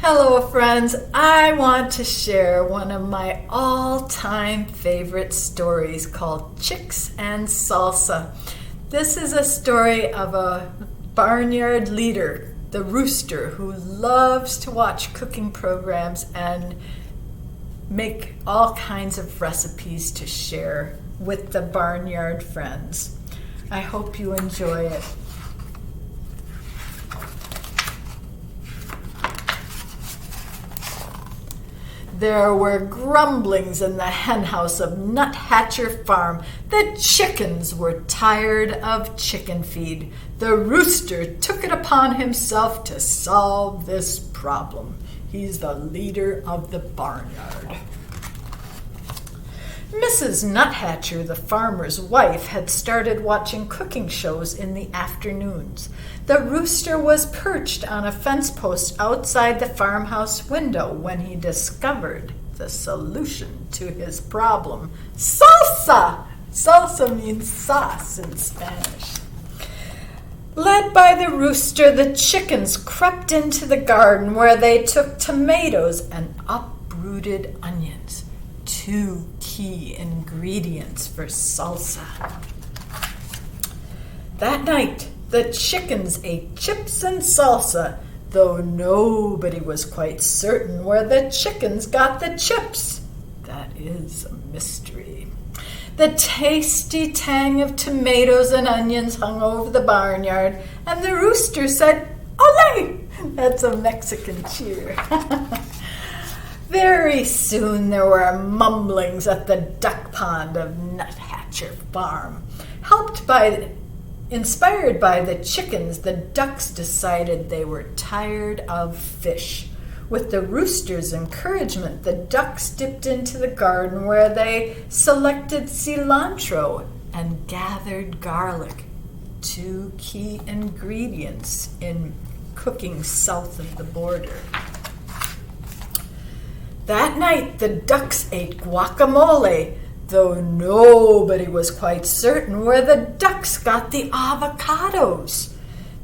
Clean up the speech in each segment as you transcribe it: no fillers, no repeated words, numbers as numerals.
Hello, friends. I want to share one of my all-time favorite stories called Chicks and Salsa. This is a story of a barnyard leader, the rooster, who loves to watch cooking programs and make all kinds of recipes to share with the barnyard friends. I hope you enjoy it. There were grumblings in the henhouse of Nuthatcher Farm. The chickens were tired of chicken feed. The rooster took it upon himself to solve this problem. He's the leader of the barnyard. Mrs. Nuthatcher, the farmer's wife, had started watching cooking shows in the afternoons. The rooster was perched on a fence post outside the farmhouse window when he discovered the solution to his problem. Salsa! Salsa means sauce in Spanish. Led by the rooster, the chickens crept into the garden where they took tomatoes and uprooted onions, two key ingredients for salsa. That night, the chickens ate chips and salsa, though nobody was quite certain where the chickens got the chips. That is a mystery. The tasty tang of tomatoes and onions hung over the barnyard, and the rooster said, "Ole!" That's a Mexican cheer. Very soon there were mumblings at the duck pond of Nuthatcher Farm. Inspired by the chickens, the ducks decided they were tired of fish. With the rooster's encouragement, the ducks dipped into the garden where they selected cilantro and gathered garlic, two key ingredients in cooking south of the border. That night, the ducks ate guacamole, though nobody was quite certain where the ducks got the avocados.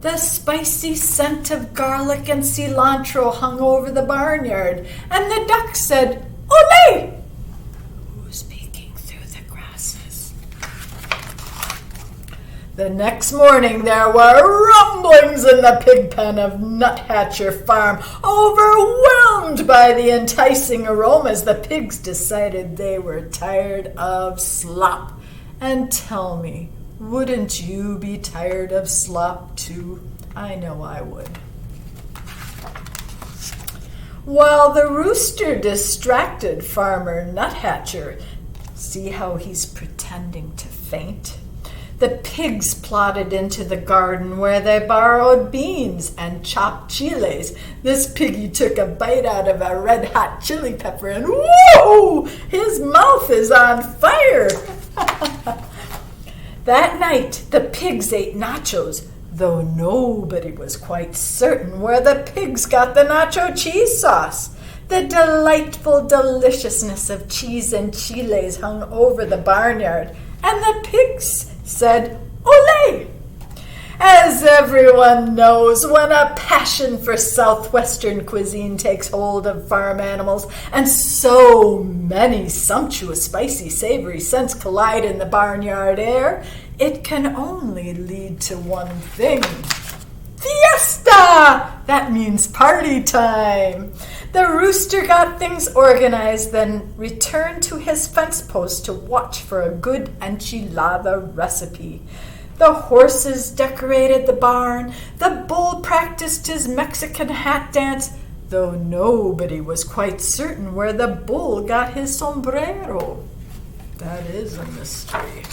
The spicy scent of garlic and cilantro hung over the barnyard, and the ducks said, "Ole!" Who's peeking through the grasses? The next morning there were rumblings in the pig pen of Nuthatcher Farm. Overwhelmed by the enticing aromas, the pigs decided they were tired of slop. And tell me, wouldn't you be tired of slop too? I know I would. While the rooster distracted Farmer Nuthatcher, see how he's pretending to faint? The pigs plodded into the garden where they borrowed beans and chopped chiles. This piggy took a bite out of a red-hot chili pepper and whoa! His mouth is on fire! That night, the pigs ate nachos, though nobody was quite certain where the pigs got the nacho cheese sauce. The delightful deliciousness of cheese and chiles hung over the barnyard, and the pigs said, "Ole!" As everyone knows, when a passion for southwestern cuisine takes hold of farm animals, and so many sumptuous, spicy, savory scents collide in the barnyard air, it can only lead to one thing. Fiesta! That means party time. The rooster got things organized, then returned to his fence post to watch for a good enchilada recipe. The horses decorated the barn. The bull practiced his Mexican hat dance, though nobody was quite certain where the bull got his sombrero. That is a mystery.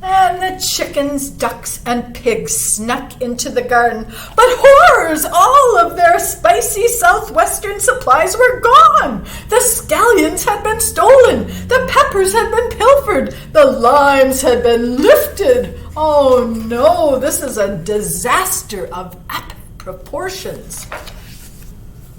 And the chickens, ducks, and pigs snuck into the garden. But horrors! All of their spicy southwestern supplies were gone. The scallions had been stolen. The peppers had been pilfered. The limes had been lifted. Oh no, this is a disaster of epic proportions.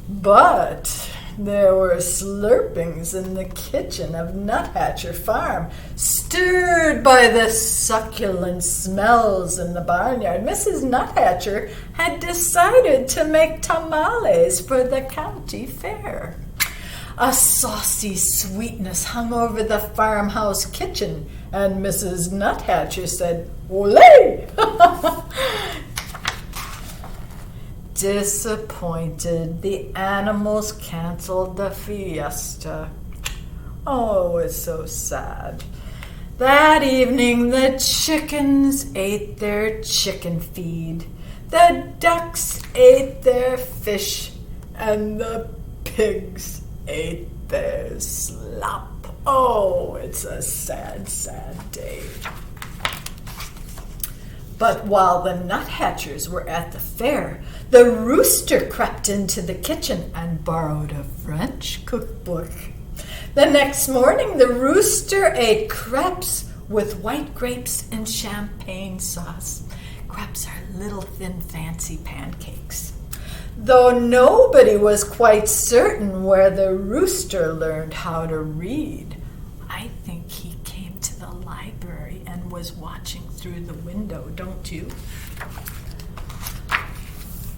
But There were slurpings in the kitchen of Nuthatcher Farm, stirred by the succulent smells in the barnyard. Mrs. Nuthatcher had decided to make tamales for the county fair. A saucy sweetness hung over the farmhouse kitchen, and Mrs. Nuthatcher said, "Olé!" Disappointed, the animals canceled the fiesta. Oh, it's so sad. That evening, the chickens ate their chicken feed. The ducks ate their fish, and the pigs ate their slop. Oh, it's a sad, sad day. But while the nuthatchers were at the fair, the rooster crept into the kitchen and borrowed a French cookbook. The next morning, the rooster ate crepes with white grapes and champagne sauce. Crepes are little, thin, fancy pancakes. Though nobody was quite certain where the rooster learned how to read, I think he came to the library and was watching through the window, don't you?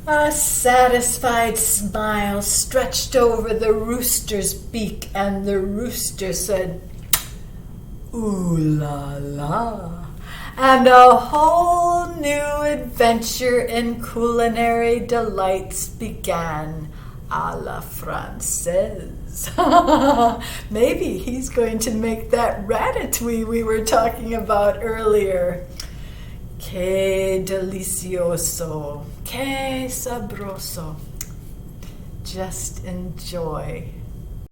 A satisfied smile stretched over the rooster's beak, and the rooster said, "Ooh la la," and a whole new adventure in culinary delights began, a la Francaise. Maybe he's going to make that ratatouille we were talking about earlier. Que delicioso, que sabroso. Just enjoy.